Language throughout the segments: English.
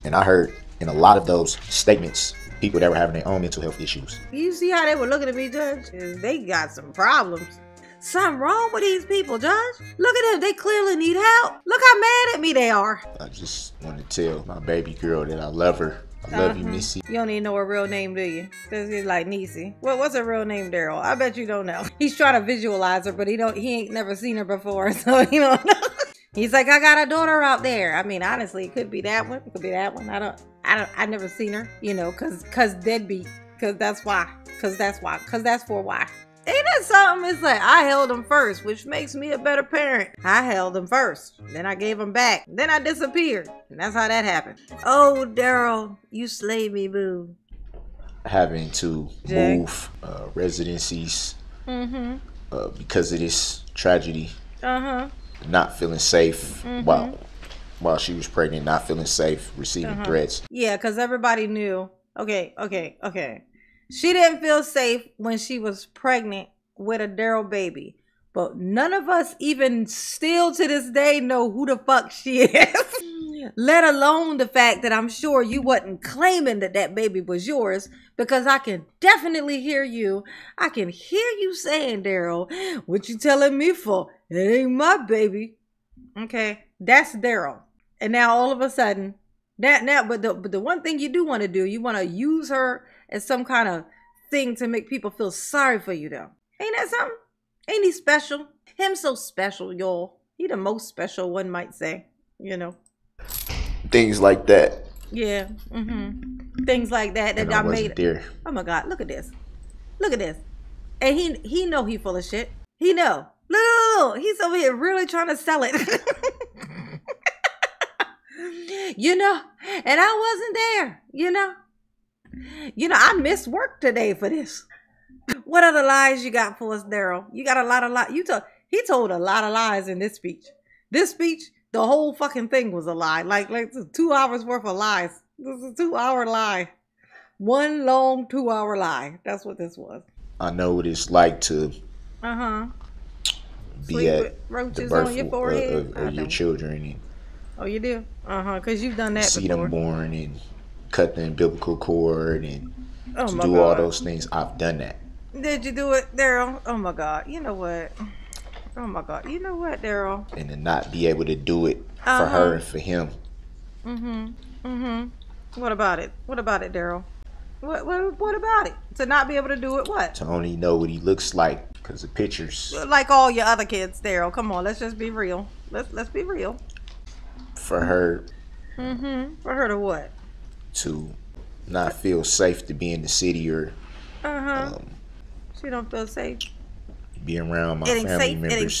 And I heard in a lot of those statements, people that were having their own mental health issues. You see how they were looking at me, Judge? They got some problems. Something wrong with these people, Judge. Look at them. They clearly need help. Look how mad at me they are. I just want to tell my baby girl that I love her. I love you, Missy. You don't even know her real name, do you? This is like Niecy. What's her real name, Darrell? I bet you don't know. He's trying to visualize her, but he ain't never seen her before, so he don't know. He's like, I got a daughter out there. I mean, honestly, it could be that one. It could be that one. I never seen her, you know, cause deadbeat. Cause that's why. Cause that's for why. Ain't that something? It's like, I held him first, which makes me a better parent. I held him first. Then I gave him back. Then I disappeared. And that's how that happened. Oh, Darrell, you slayed me, boo. Having to move residencies because of this tragedy. Not feeling safe while she was pregnant, not feeling safe, receiving threats. Yeah, because everybody knew. Okay. She didn't feel safe when she was pregnant with a Darrell baby. But none of us even still to this day know who the fuck she is. Let alone the fact that I'm sure you wasn't claiming that baby was yours. Because I can definitely hear you. I can hear you saying, Darrell, what you telling me for? It ain't my baby. Okay, that's Darrell. And now all of a sudden, but the one thing you do want to do, you want to use her as some kind of thing to make people feel sorry for you, though. Ain't that something? Ain't he special? Him so special, y'all. He the most special, one might say, you know. Things like that. Yeah. Things like that I made. There. Oh my God, look at this. Look at this. And he know he full of shit. He know. Look, he's over here really trying to sell it. You know, and I wasn't there, you know. I missed work today for this. What other lies you got for us, Darrell? You got a lot of lies. He told a lot of lies in this speech. This speech, the whole fucking thing was a lie. Like 2 hours worth of lies. This is a 2-hour lie. One long 2-hour lie. That's what this was. I know what it's like to be at roaches the birth on your forehead of your children. And oh, you do? Because you've done that see before. them born and cut the umbilical cord and to do God. all those things. I've done that. Did you do it, Darrell? Oh my God. You know what? Oh my God. You know what, Darrell? And to not be able to do it for her and for him. What about it? What about it, Darrell? What about it? To not be able to do it, what? To only know what he looks like because of pictures. Like all your other kids, Darrell. Come on, let's just be real. Let's be real. For her. For her to what? To not feel safe to be in the city or she don't feel safe. Be around my family members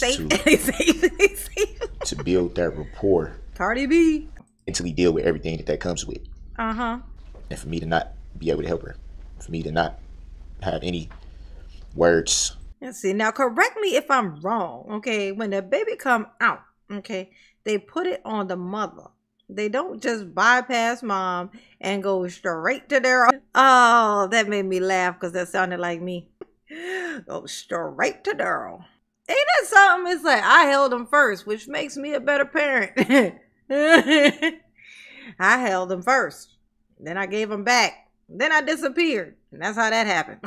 to build that rapport. Cardi B. Mentally deal with everything that comes with. And for me to not be able to help her. For me to not have any words. Let's see. Now correct me if I'm wrong. Okay. When the baby come out, okay, they put it on the mother. They don't just bypass mom and go straight to Darrell. Oh, that made me laugh because that sounded like me. Go straight to Darrell. Ain't that something? It's like, I held him first, which makes me a better parent. I held him first. Then I gave him back. Then I disappeared. And that's how that happened.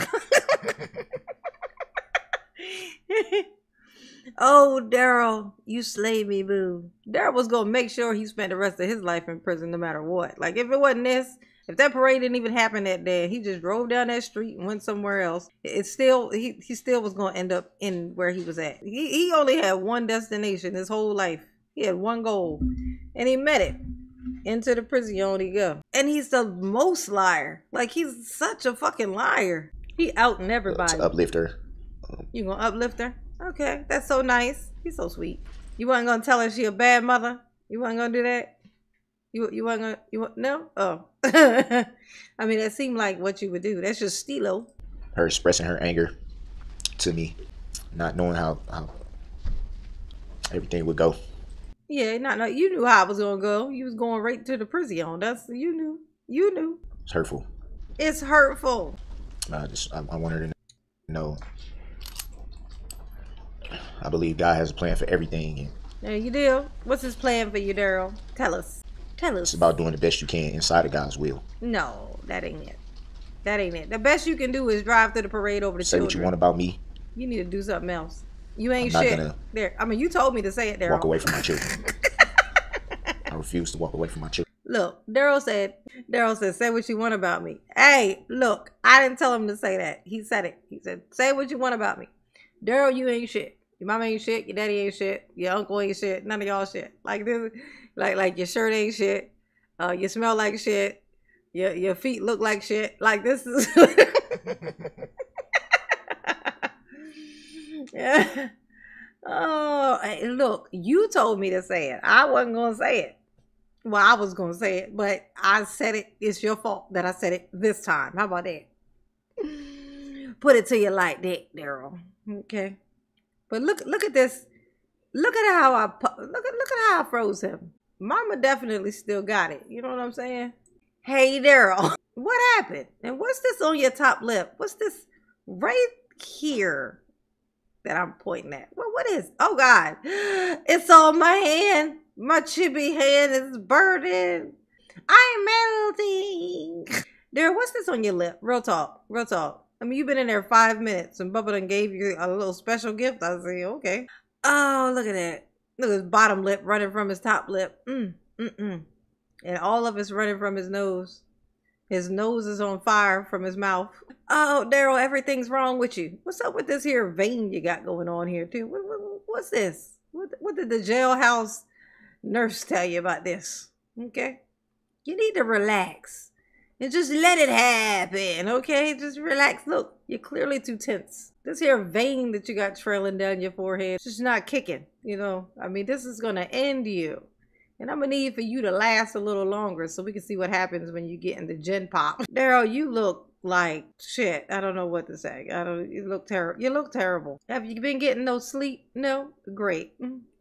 Oh, Darrell, you slayed me, boo. Darrell was going to make sure he spent the rest of his life in prison no matter what. Like, if it wasn't this, if that parade didn't even happen that day, he just drove down that street and went somewhere else. It's still, he still was going to end up in where he was at. He only had one destination his whole life. He had one goal, and he met it. Into the prison he go. And he's the most liar. Like, he's such a fucking liar. He outing everybody. To uplift her. You gonna uplift her? Okay, that's so nice. He's so sweet. You wasn't gonna tell her she a bad mother? You wasn't gonna do that? You wasn't gonna, no? Oh. I mean, that seemed like what you would do. That's just stilo. Her expressing her anger to me, not knowing how everything would go. Yeah, not you knew how it was gonna go. You was going right to the prison. That's you knew. It's hurtful. It's hurtful. I want her to know. I believe God has a plan for everything. Yeah, you do. What's his plan for you, Darrell? Tell us. Tell us. It's about doing the best you can inside of God's will. No, that ain't it. That ain't it. The best you can do is drive to the parade over the Say children. what you want about me. You need to do something else. You ain't I'm not shit. gonna There. I mean, you told me to say it, Darrell. walk away from my children. I refuse to walk away from my children. Look, Darrell said, say what you want about me. Hey, look, I didn't tell him to say that. He said it. He said, say what you want about me. Darrell, you ain't shit. Your mama ain't shit. Your daddy ain't shit. Your uncle ain't shit. None of y'all shit. Like this, like your shirt ain't shit. You smell like shit. Your feet look like shit. Like this is. Yeah. Oh, hey, look, you told me to say it. I wasn't gonna say it. Well, I was gonna say it, but I said it. It's your fault that I said it this time. How about that? Put it to you like that, Darrell. Okay. But look at this. Look at how look at how I froze him. Mama definitely still got it. You know what I'm saying? Hey, Darrell, what happened? And what's this on your top lip? What's this right here that I'm pointing at? Well, what is? Oh God, it's on my hand. My chippy hand is burning. I'm melting. Darrell, what's this on your lip? Real talk. Real talk. I mean, you've been in there 5 minutes and Bubba done gave you a little special gift. I say, okay. Oh, look at that. Look at his bottom lip running from his top lip. And all of it's running from his nose. His nose is on fire from his mouth. Oh, Darrell, everything's wrong with you. What's up with this here vein you got going on here, too? What's this? What did the jailhouse nurse tell you about this? Okay? You need to relax. And just let it happen, okay? Just relax. Look, you're clearly too tense. This here vein that you got trailing down your forehead, it's just not kicking, you know? I mean, this is going to end you. And I'm going to need for you to last a little longer so we can see what happens when you get in the gen pop. Darrell, you look like shit. I don't know what to say. You look terrible. You look terrible. Have you been getting no sleep? No? Great.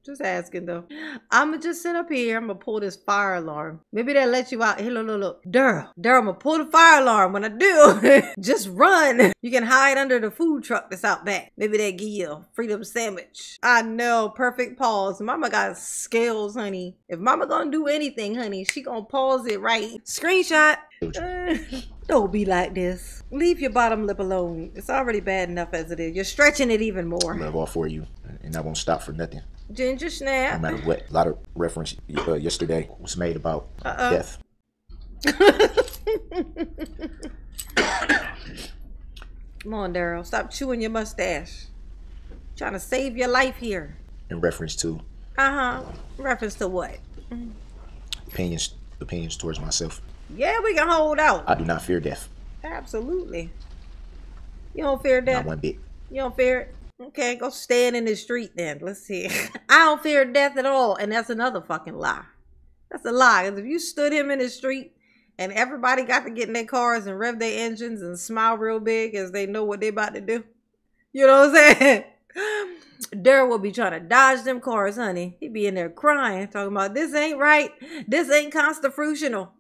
Just asking though. I'm gonna just sit up here. I'm gonna pull this fire alarm. Maybe they'll let you out. Hey, look. Darrell, I'm gonna pull the fire alarm. When I do, just run. You can hide under the food truck that's out back. Maybe they'll give you a freedom sandwich. I know. Perfect pause. Mama got scales, honey. If mama gonna do anything, honey, she gonna pause it right. Screenshot. Don't be like this. Leave your bottom lip alone. It's already bad enough as it is. You're stretching it even more. Love all for you, and I won't stop for nothing. Ginger snap. No matter what. A lot of reference yesterday was made about death. Come on, Darrell. Stop chewing your mustache. Trying to save your life here. In reference to? Reference to what? Opinions towards myself. Yeah, we can hold out. I do not fear death. Absolutely. You don't fear death? Not one bit. You don't fear it? Okay, go stand in the street then. Let's see. I don't fear death at all. And that's another fucking lie. That's a lie. Because if you stood him in the street and everybody got to get in their cars and rev their engines and smile real big as they know what they about to do. You know what I'm saying? Darrell will be trying to dodge them cars, honey. He'd be in there crying, talking about this ain't right. This ain't constitutional.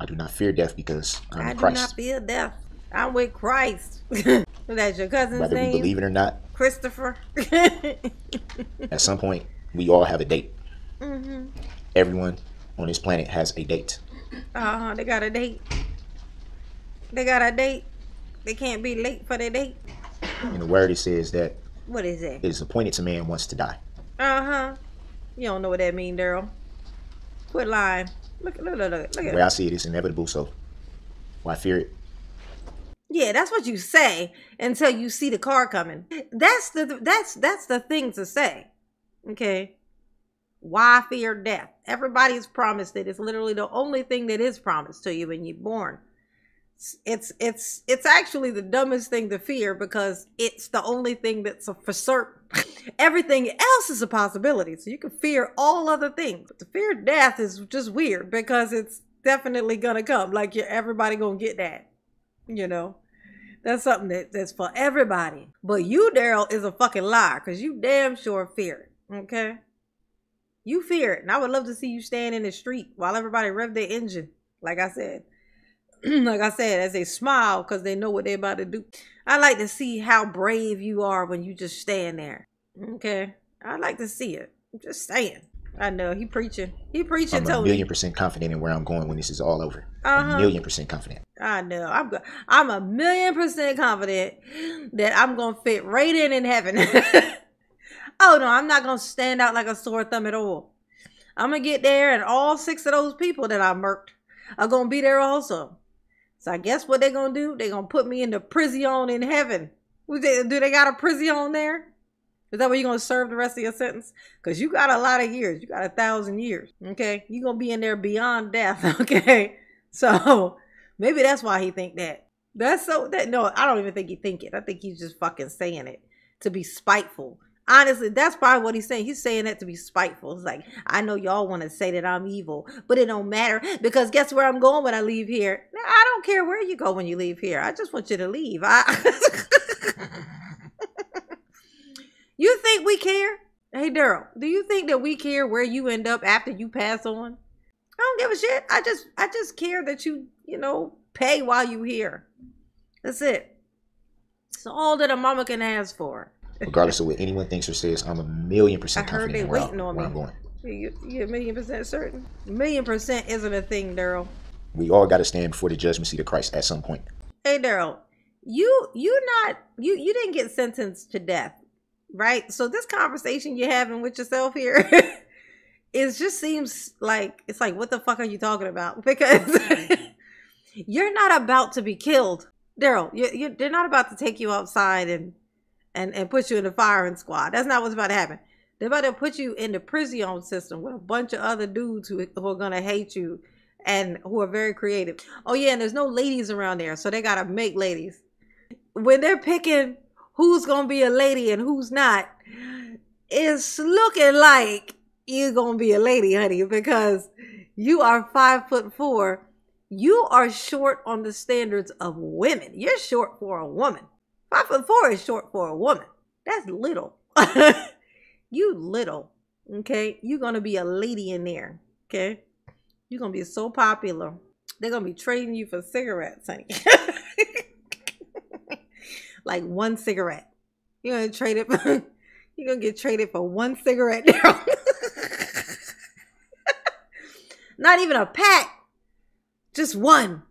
I do not fear death because I'm I in Christ. do not fear death. I'm with Christ. That's your cousin's Whether name? we believe it or not. Christopher. At some point, we all have a date. Everyone on this planet has a date. They got a date. They got a date. They can't be late for their date. In the word, it says that What is it? it is appointed to man once to die. You don't know what that mean, Darrell. Quit lying. Look at The it. way I see it, it's inevitable, so why fear it? Yeah, that's what you say until you see the car coming. That's the thing to say. Okay. Why fear death? Everybody's promised it. It's literally the only thing that is promised to you when you're born. It's actually the dumbest thing to fear because it's the only thing that's for certain. Everything else is a possibility. So you can fear all other things. But to fear death is just weird because it's definitely gonna come. Like everybody gonna get that. You know. That's something that's for everybody. But you, Darrell, is a fucking liar because you damn sure fear it. Okay? You fear it. And I would love to see you stand in the street while everybody rev their engine. Like I said. As they smile because they know what they're about to do. I like to see how brave you are when you just stand there. Okay? I like to see it. I'm just saying. I know. He preaching. He preaching, I'm Tony. 1,000,000% confident in where I'm going when this is all over. Uh-huh. 1,000,000% confident. I know. I'm 1,000,000% confident that I'm gonna fit right in heaven. Oh no, I'm not gonna stand out like a sore thumb at all. I'm gonna get there, and all 6 of those people that I murked are gonna be there also. So I guess what they're gonna do? They're gonna put me in the prison in heaven. Do they got a prison there? Is that where you're gonna serve the rest of your sentence? Because you got a lot of years. You got 1,000 years. Okay, you're gonna be in there beyond death. Okay, so maybe that's why he think that. No, I don't even think he think it. I think he's just fucking saying it to be spiteful. Honestly, that's probably what he's saying. He's saying that to be spiteful. It's like, I know y'all want to say that I'm evil, but it don't matter because guess where I'm going when I leave here? I don't care where you go when you leave here. I just want you to leave. You think we care? Hey, Darrell, do you think that we care where you end up after you pass on? I don't give a shit. I just care that you pay while you here. That's it. It's all that a mama can ask for. Regardless of what anyone thinks or says, I'm 1,000,000% confident in where I'm going. You're 1,000,000% certain? 1,000,000% isn't a thing, Darrell. We all got to stand before the judgment seat of Christ at some point. Hey, Darrell, you didn't get sentenced to death, right? So this conversation you're having with yourself here, it just seems like it's like, what the fuck are you talking about? Because you're not about to be killed, Darrell. They're not about to take you outside and put you in the firing squad. That's not what's about to happen. They're about to put you in the prison system with a bunch of other dudes who are going to hate you and who are very creative. Oh, yeah, and there's no ladies around there, so they got to make ladies. When they're picking who's going to be a lady and who's not, it's looking like you're going to be a lady, honey, because you are 5'4". You are short on the standards of women. You're short for a woman. 5'4" is short for a woman. That's little. You little. Okay? You're going to be a lady in there. Okay? You're going to be so popular. They're going to be trading you for cigarettes, honey. Like one cigarette. You're going to trade it for, you're going to get traded for one cigarette now. Not even a pack. Just one.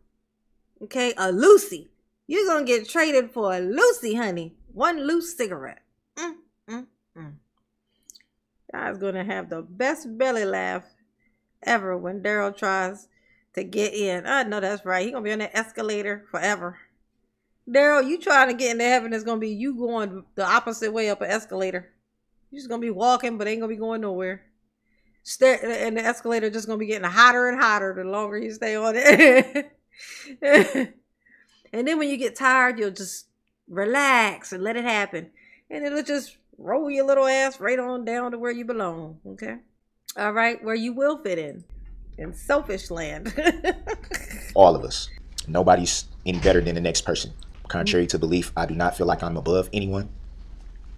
Okay? A Lucy. You're going to get traded for a Lucy, honey. One loose cigarette. Guy's going to have the best belly laugh ever when Darrell tries to get in. I know that's right. He's going to be on that escalator forever. Darrell, you trying to get into heaven is going to be you going the opposite way up an escalator. You're just going to be walking, but ain't going to be going nowhere. And the escalator just going to be getting hotter and hotter the longer you stay on it. And then when you get tired, you'll just relax and let it happen. And it'll just roll your little ass right on down to where you belong. Okay? All right? Where you will fit in selfish land. All of us. Nobody's any better than the next person. Contrary to belief, I do not feel like I'm above anyone.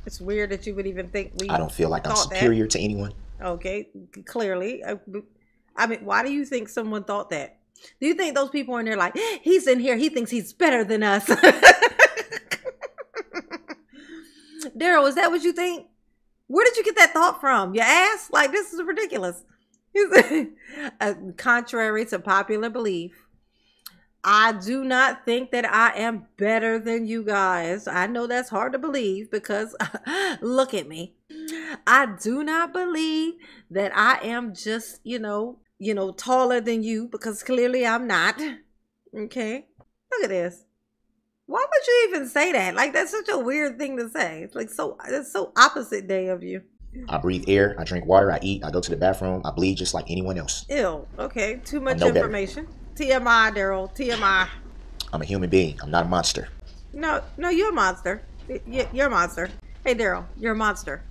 It's weird that you would even think I don't feel like I'm superior to anyone. Okay, clearly. I mean, why do you think someone thought that? Do you think those people are in there like, he's in here, he thinks he's better than us? Darrell, is that what you think? Where did you get that thought from? Your ass? Like, this is ridiculous. Contrary to popular belief, I do not think that I am better than you guys. I know that's hard to believe because look at me. I do not believe that I am just, taller than you because clearly I'm not. Okay. Look at this. Why would you even say that? Like, that's such a weird thing to say. It's like that's so opposite day of you. I breathe air, I drink water, I eat, I go to the bathroom, I bleed just like anyone else. Ew. Okay. Too much information. TMI, Darrell. TMI. I'm a human being. I'm not a monster. No, you're a monster. You're a monster. Hey, Darrell, you're a monster.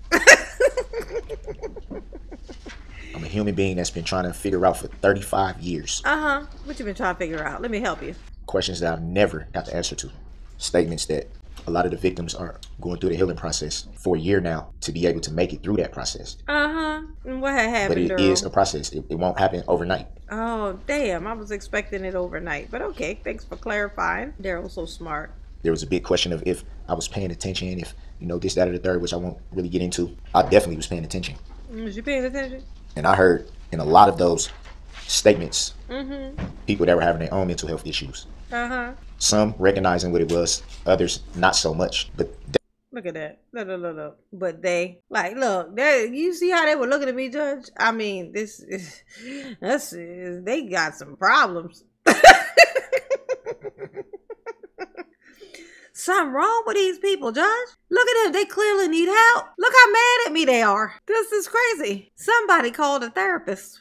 I'm a human being that's been trying to figure out for 35 years. Uh-huh. What you been trying to figure out? Let me help you. Questions that I've never got the answer to. Statements that a lot of the victims are going through the healing process for a year now to be able to make it through that process. Uh-huh. And what had happened, But it Darrell? is a process. It won't happen overnight. Oh, damn. I was expecting it overnight. But okay, thanks for clarifying. Darrell's so smart. There was a big question of if I was paying attention, if, this, that, or the third, which I won't really get into. I definitely was paying attention. Was you paying attention? And I heard in a lot of those statements, people that were having their own mental health issues. Some recognizing what it was, others not so much. But look at that. Look. But they, like, look, you see how they were looking at me, Judge? I mean, they got some problems. Something wrong with these people, Judge. Look at them. They clearly need help. Look how mad at me they are. This is crazy. Somebody called a therapist.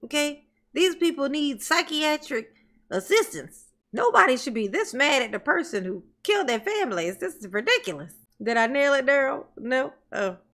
Okay? These people need psychiatric assistance. Nobody should be this mad at the person who killed their families. This is ridiculous. Did I nail it, Darrell? No? Oh.